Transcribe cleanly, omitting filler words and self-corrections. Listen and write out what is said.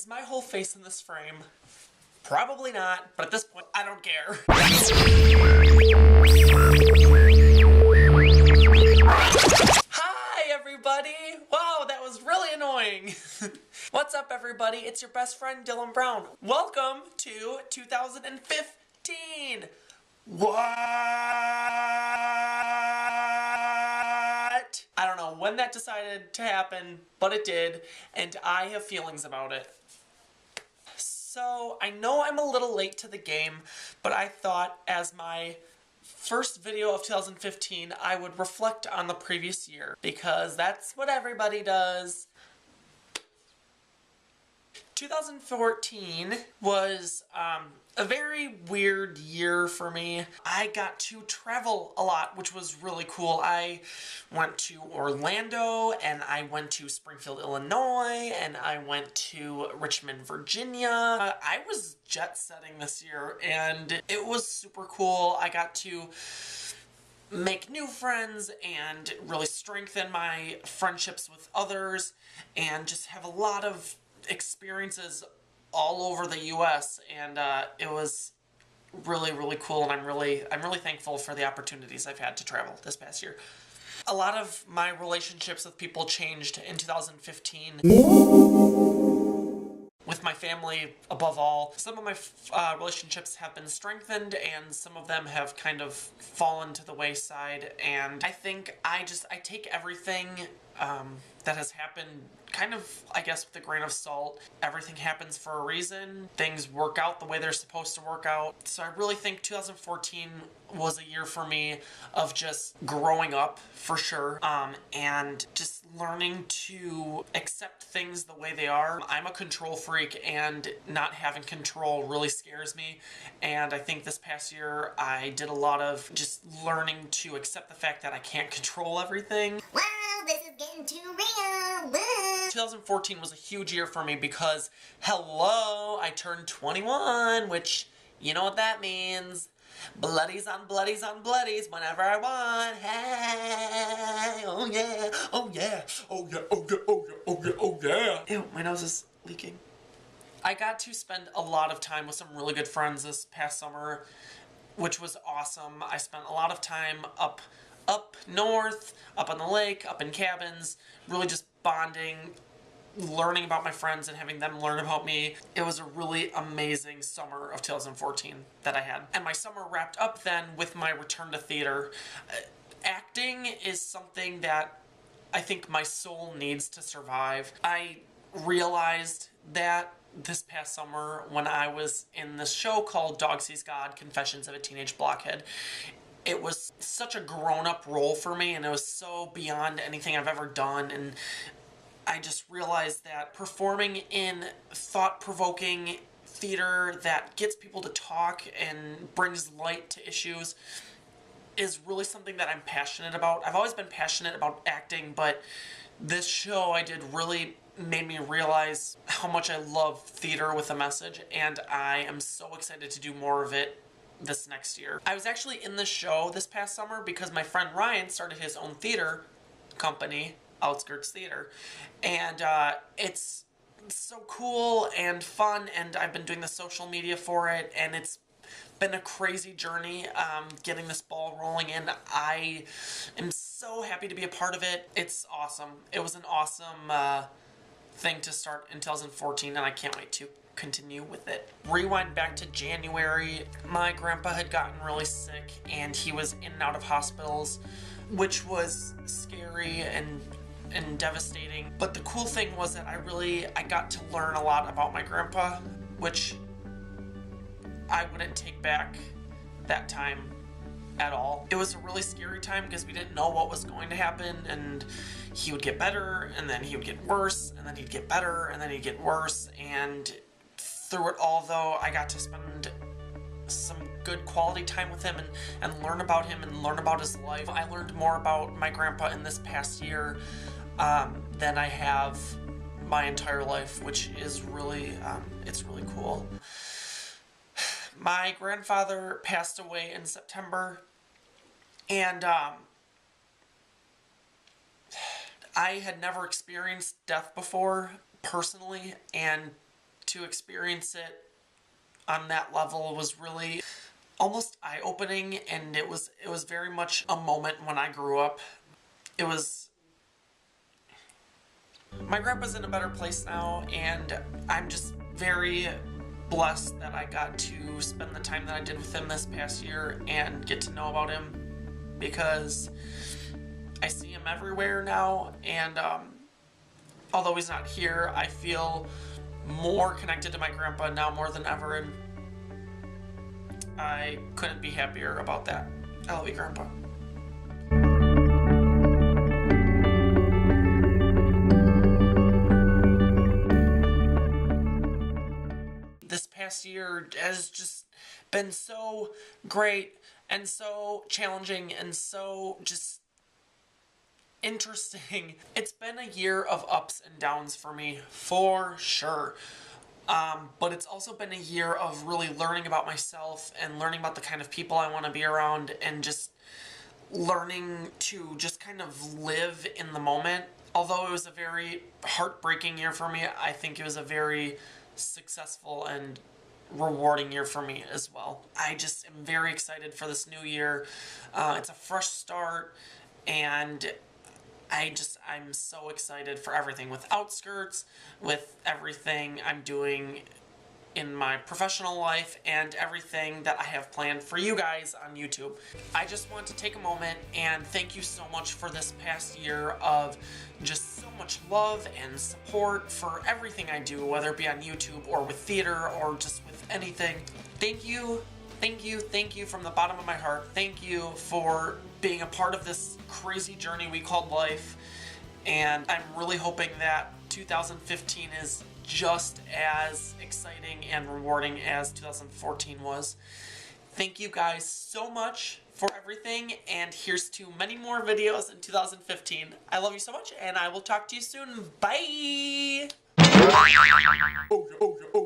Is my whole face in this frame? Probably not, but at this point, I don't care. Hi, everybody! Wow, that was really annoying. What's up, everybody? It's your best friend, Dyllan Brown. Welcome to 2015. What? I don't know when that decided to happen, but it did, and I have feelings about it. So, I know I'm a little late to the game, but I thought as my first video of 2015, I would reflect on the previous year, because that's what everybody does. 2014 was a very weird year for me. I got to travel a lot, which was really cool. I went to Orlando, and I went to Springfield, Illinois, and I went to Richmond, Virginia. I was jet-setting this year, and it was super cool. I got to make new friends and really strengthen my friendships with others, and just have a lot of experiences all over the US, and it was really, really cool, and I'm really thankful for the opportunities I've had to travel this past year. A lot of my relationships with people changed in 2015. With my family, above all. Some of my relationships have been strengthened, and some of them have kind of fallen to the wayside, and I think I take everything that has happened kind of, I guess, with a grain of salt. Everything happens for a reason. Things work out the way they're supposed to work out. So I really think 2014 was a year for me of just growing up, for sure, and just learning to accept things the way they are. I'm a control freak, and not having control really scares me, and I think this past year I did a lot of just learning to accept the fact that I can't control everything. Wow, this is getting too real. 2014 was a huge year for me because, hello, I turned 21, which, you know what that means. Bloodies on bloodies on bloodies whenever I want. Hey, oh yeah, oh yeah, oh yeah, oh yeah, oh yeah, oh yeah, oh yeah. Ew, my nose is leaking. I got to spend a lot of time with some really good friends this past summer, which was awesome. I spent a lot of time up north, up on the lake, up in cabins, really just bonding, learning about my friends and having them learn about me. It was a really amazing summer of 2014 that I had. And my summer wrapped up then with my return to theater. Acting is something that I think my soul needs to survive. I realized that this past summer when I was in this show called Dog Sees God, Confessions of a Teenage Blockhead. It was such a grown-up role for me, and it was so beyond anything I've ever done, and I just realized that performing in thought-provoking theater that gets people to talk and brings light to issues is really something that I'm passionate about. I've always been passionate about acting, but this show I did really made me realize how much I love theater with a message, and I am so excited to do more of it this next year. I was actually in this show this past summer because my friend Ryan started his own theater company, Outskirts Theater, and it's so cool and fun, and I've been doing the social media for it, and it's been a crazy journey getting this ball rolling, and I am so happy to be a part of it. It's awesome. It was an awesome thing to start in 2014, and I can't wait to continue with it. Rewind back to January, my grandpa had gotten really sick, and he was in and out of hospitals, which was scary and devastating. But the cool thing was that I got to learn a lot about my grandpa, which I wouldn't take back that time at all. It was a really scary time because we didn't know what was going to happen, and he would get better, and then he would get worse, and then he'd get better, and then he'd get worse, and through it all, though, I got to spend some good quality time with him and learn about him and learn about his life. I learned more about my grandpa in this past year than I have my entire life, which is really, it's really cool. My grandfather passed away in September, and I had never experienced death before, personally, and to experience it on that level was really almost eye-opening, and it was very much a moment when I grew up. It was... My grandpa's in a better place now, and I'm just very blessed that I got to spend the time that I did with him this past year and get to know about him, because I see him everywhere now, and although he's not here, I feel more connected to my grandpa now more than ever, and I couldn't be happier about that. I love you, Grandpa. This past year has just been so great and so challenging and so just interesting. It's been a year of ups and downs for me, for sure. But it's also been a year of really learning about myself and learning about the kind of people I want to be around, and just learning to just kind of live in the moment. Although it was a very heartbreaking year for me, I think it was a very successful and rewarding year for me as well. I just am very excited for this new year. It's a fresh start, and I'm so excited for everything with Outskirts, with everything I'm doing in my professional life, and everything that I have planned for you guys on YouTube. I just want to take a moment and thank you so much for this past year of just so much love and support for everything I do, whether it be on YouTube or with theater or just with anything. Thank you. Thank you, thank you from the bottom of my heart. Thank you for being a part of this crazy journey we called life. And I'm really hoping that 2015 is just as exciting and rewarding as 2014 was. Thank you guys so much for everything, and here's to many more videos in 2015. I love you so much, and I will talk to you soon. Bye! Oh, yeah, oh, yeah, oh.